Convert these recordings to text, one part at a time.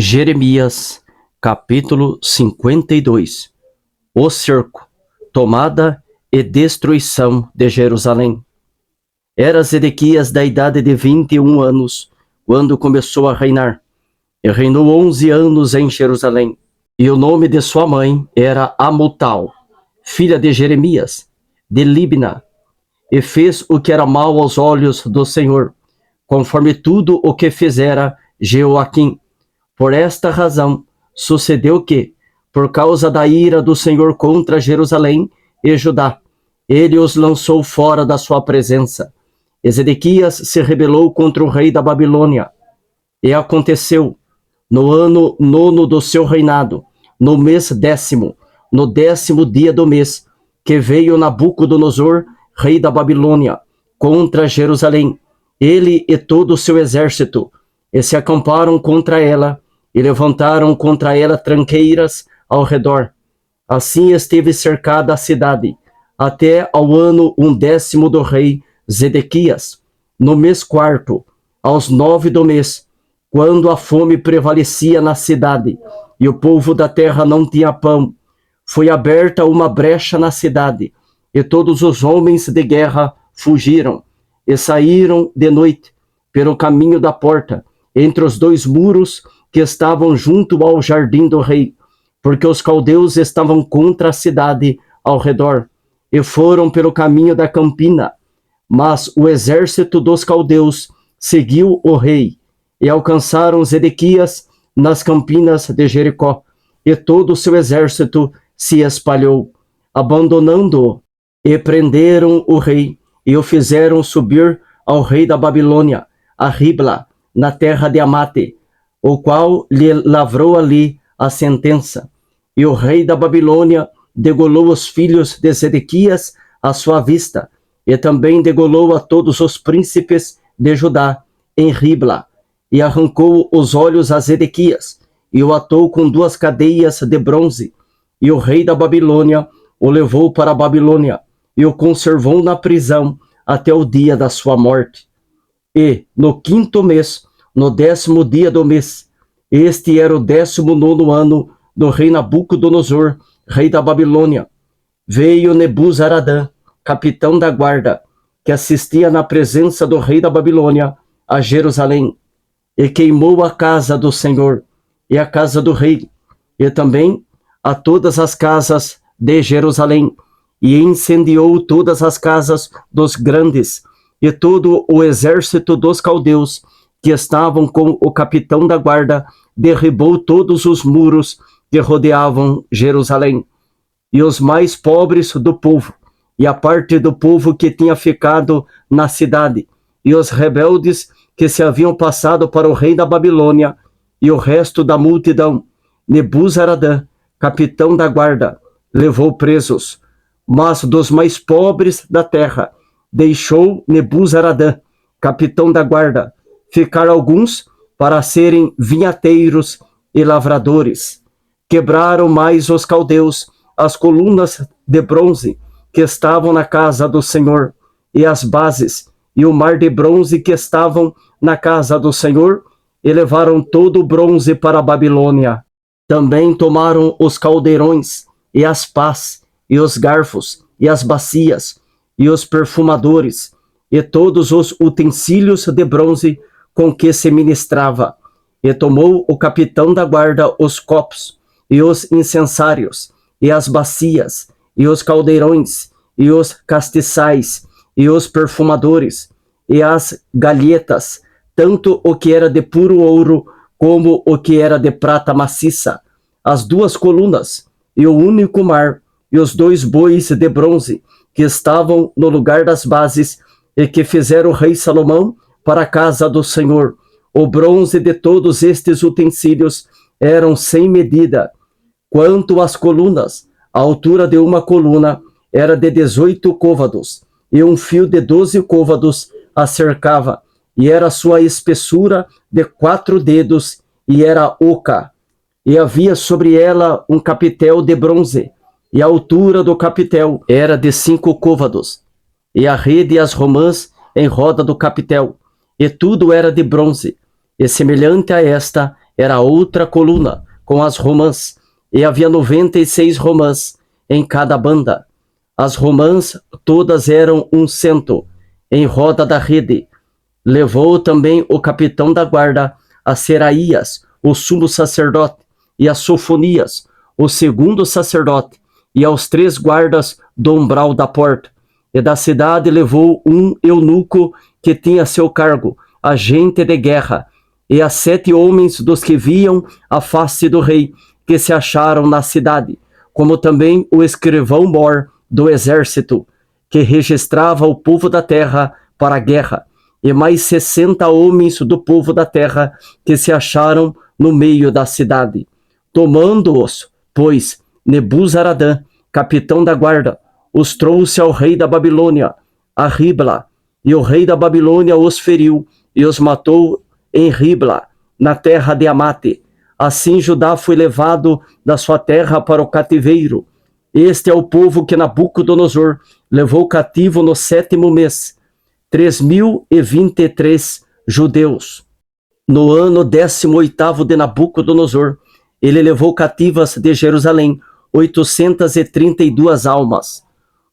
Jeremias, capítulo 52. O cerco, tomada e destruição de Jerusalém. Era Zedequias da idade de 21 anos, quando começou a reinar, e reinou 11 anos em Jerusalém. E o nome de sua mãe era Amutal, filha de Jeremias, de Libna, e fez o que era mal aos olhos do Senhor, conforme tudo o que fizera Jeoaquim. Por esta razão, sucedeu que, por causa da ira do Senhor contra Jerusalém e Judá, ele os lançou fora da sua presença. E Zedequias se rebelou contra o rei da Babilônia. E aconteceu, no ano 9 do seu reinado, no mês 10º, no 10º dia do mês, que veio Nabucodonosor, rei da Babilônia, contra Jerusalém, ele e todo o seu exército, e se acamparam contra ela, e levantaram contra ela tranqueiras ao redor. Assim esteve cercada a cidade, até ao ano 10º do rei Zedequias, no mês 4º, aos 9 do mês, quando a fome prevalecia na cidade, e o povo da terra não tinha pão. Foi aberta uma brecha na cidade, e todos os homens de guerra fugiram, e saíram de noite, pelo caminho da porta, entre os dois muros que estavam junto ao jardim do rei, porque os caldeus estavam contra a cidade ao redor, e foram pelo caminho da campina. Mas o exército dos caldeus seguiu o rei, e alcançaram Zedequias nas campinas de Jericó, e todo o seu exército se espalhou, abandonando-o, e prenderam o rei, e o fizeram subir ao rei da Babilônia, a Ribla, na terra de Amate, o qual lhe lavrou ali a sentença. E o rei da Babilônia degolou os filhos de Zedequias à sua vista, e também degolou a todos os príncipes de Judá em Ribla, e arrancou os olhos a Zedequias, e o atou com 2 cadeias de bronze. E o rei da Babilônia o levou para a Babilônia, e o conservou na prisão até o dia da sua morte. E, no 5º mês, no 10º dia do mês, este era o 19º ano do rei Nabucodonosor, rei da Babilônia, veio Nebuzaradã, capitão da guarda, que assistia na presença do rei da Babilônia, a Jerusalém, e queimou a casa do Senhor, e a casa do rei, e também a todas as casas de Jerusalém, e incendiou todas as casas dos grandes, e todo o exército dos caldeus, que estavam com o capitão da guarda, derribou todos os muros que rodeavam Jerusalém. E os mais pobres do povo, e a parte do povo que tinha ficado na cidade, e os rebeldes que se haviam passado para o rei da Babilônia, e o resto da multidão, Nebuzaradã, capitão da guarda, levou presos. Mas dos mais pobres da terra, deixou Nebuzaradã, capitão da guarda, ficar alguns para serem vinhateiros e lavradores. Quebraram mais os caldeus as colunas de bronze que estavam na casa do Senhor, e as bases, e o mar de bronze que estavam na casa do Senhor, e levaram todo o bronze para a Babilônia. Também tomaram os caldeirões, e as pás, e os garfos, e as bacias, e os perfumadores, e todos os utensílios de bronze com que se ministrava. E tomou o capitão da guarda os copos, e os incensários, e as bacias, e os caldeirões, e os castiçais, e os perfumadores, e as galhetas, tanto o que era de puro ouro, como o que era de prata maciça, as 2 colunas, e o único mar, e os 2 bois de bronze, que estavam no lugar das bases, e que fizeram o rei Salomão para a casa do Senhor. O bronze de todos estes utensílios eram sem medida. Quanto às colunas, a altura de uma coluna era de 18 côvados, e um fio de 12 côvados a cercava, e era sua espessura de 4 dedos, e era oca. E havia sobre ela um capitel de bronze, e a altura do capitel era de 5 côvados, e a rede e as romãs em roda do capitel, e tudo era de bronze, e semelhante a esta era outra coluna com as romãs, e havia 96 romãs em cada banda. As romãs todas eram 100 em roda da rede. Levou também o capitão da guarda a Seraías, o sumo sacerdote, e a Sofonias, o segundo sacerdote, e aos 3 guardas do umbral da porta. E da cidade levou um eunuco que tinha a seu cargo agente de guerra, e a 7 homens dos que viam a face do rei, que se acharam na cidade, como também o escrivão-mor do exército, que registrava o povo da terra para a guerra, e mais 60 homens do povo da terra que se acharam no meio da cidade. Tomando-os, pois, Nebuzaradã, capitão da guarda, os trouxe ao rei da Babilônia, a Ribla, e o rei da Babilônia os feriu e os matou em Ribla, na terra de Amate. Assim Judá foi levado da sua terra para o cativeiro. Este é o povo que Nabucodonosor levou cativo no 7º mês, 3.023 judeus. No ano 18º de Nabucodonosor, ele levou cativas de Jerusalém 832 almas.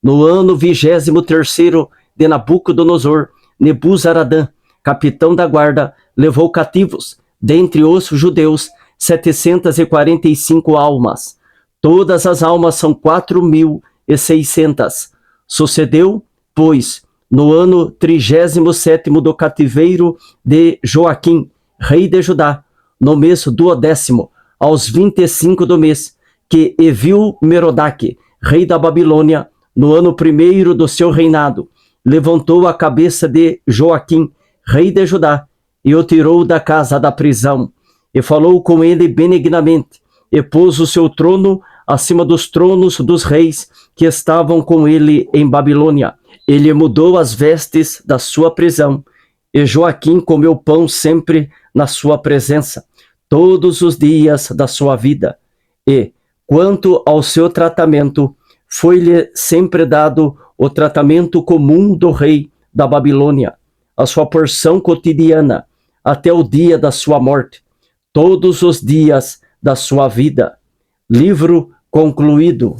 No ano 23º de Nabucodonosor, Nebuzaradã, capitão da guarda, levou cativos, dentre os judeus, 745 almas. Todas as almas são 4.600. Sucedeu, pois, no ano 37º do cativeiro de Joaquim, rei de Judá, no mês 12º, aos 25 do mês, que Evil-Merodach, rei da Babilônia, no ano 1º do seu reinado, levantou a cabeça de Joaquim, rei de Judá, e o tirou da casa da prisão, e falou com ele benignamente, e pôs o seu trono acima dos tronos dos reis que estavam com ele em Babilônia. Ele mudou as vestes da sua prisão, e Joaquim comeu pão sempre na sua presença, todos os dias da sua vida. E, quanto ao seu tratamento, foi-lhe sempre dado o tratamento comum do rei da Babilônia, a sua porção cotidiana, até o dia da sua morte, todos os dias da sua vida. Livro concluído.